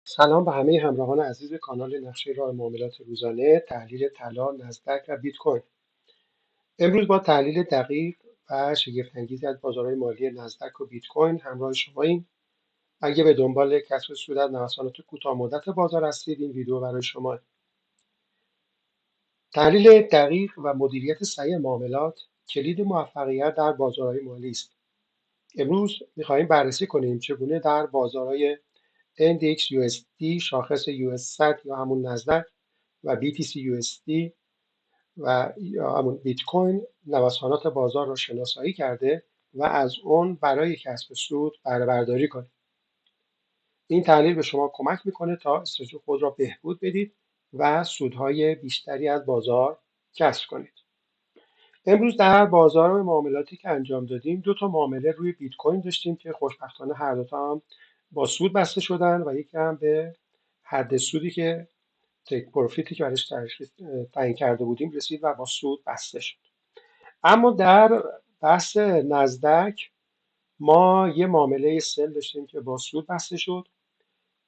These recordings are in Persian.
سلام به همه همراهان عزیز کانال نقشه راه معاملات روزانه، تحلیل طلا، نزدک و بیت کوین. امروز با تحلیل دقیق و شگفت‌انگیزی از بازارهای مالی نزدک و بیت کوین همراه شماییم. اگه به دنبال کسب سود از نوسانات کوتاه مدت بازار هستید، این ویدیو برای شما. تحلیل دقیق و مدیریت صحیح معاملات کلید موفقیت در بازارهای مالی است. امروز می‌خواهیم بررسی کنیم چگونه در بازارهای NDX USD، شاخص US 100 یا همون نزدک و BTC USD و یا همون بیت کوین نوسانات بازار را شناسایی کرده و از اون برای کسب سود بهره برداری کنید. این تحلیل به شما کمک میکنه تا استراتژی خود را بهبود بدید و سودهای بیشتری از بازار کسب کنید. امروز در بازار معاملاتی که انجام دادیم، دو تا معامله روی بیت کوین داشتیم که خوشبختانه هر دو تا هم با سود بسته شدن و یکی هم به حد سودی که تک پروفیتی که برش تعیین کرده بودیم رسید و با سود بسته شد. اما در بحث نزدک ما یه معامله سل داشتیم که با سود بسته شد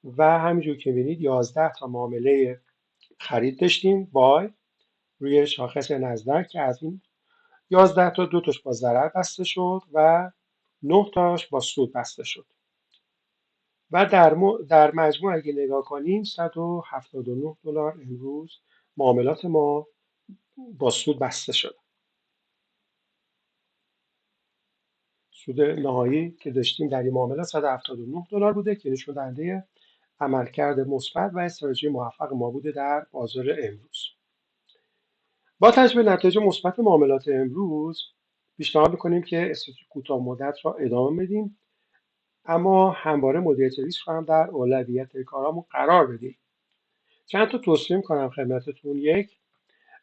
و همینجور که می‌بینید 11 تا معامله خرید داشتیم بای روی شاخص نزدک که از این 11 تا دو تاش با ضرر بسته شد و 9 تاش با سود بسته شد و در مجموع اگه نگاه کنیم $179 امروز معاملات ما با سود بسته شد. سود نهایی که داشتیم در این معاملات $179 بوده که نشون دهنده عملکرد مثبت و استراتژی موفق ما بوده در بازار امروز. با توجه به نتایج مثبت معاملات امروز پیشنهاد می‌کنیم که استراتژی کوتاه مدت را ادامه بدیم، اما همواره مدیریت ریسک رو هم در اولویت کارامون قرار بدیم. چند تا توصیه می‌کنم خدمتتون. یک،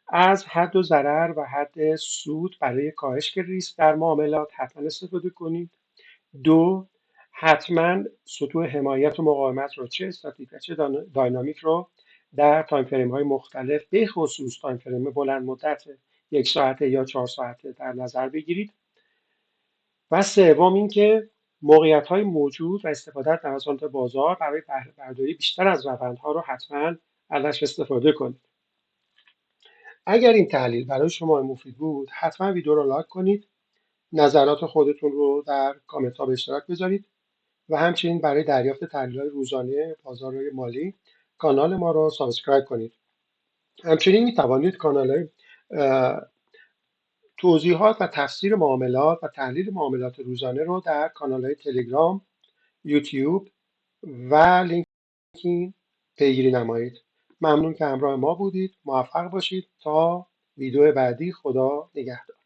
از حد و ضرر و حد سود برای کاهش ریسک در معاملات حتما استفاده کنید. دو، حتما سطوح حمایت و مقاومت رو چه استاتیک و چه داینامیک رو در تایم فریم های مختلف به خصوص تایم فریم بلند مدت 1 ساعته یا 4 ساعته در نظر بگیرید. و سوم اینکه موقعیت های موجود و استفاده از نوسانات بازار برای بهره برداری بیشتر از روندها رو حتما ازش استفاده کنید. اگر این تحلیل برای شما مفید بود، حتما ویدیو رو لایک کنید، نظرات خودتون رو در کامنت ها به اشتراک بذارید و همچنین برای دریافت تحلیل‌های روزانه بازارهای مالی کانال ما را سابسکرایب کنید. همچنین می توانید کانال توضیحات و تفسیر معاملات و تحلیل معاملات روزانه رو در کانال‌های تلگرام، یوتیوب و لینکدین پیگیری نمایید. ممنون که همراه ما بودید. موفق باشید. تا ویدیو بعدی. خدا نگهدار.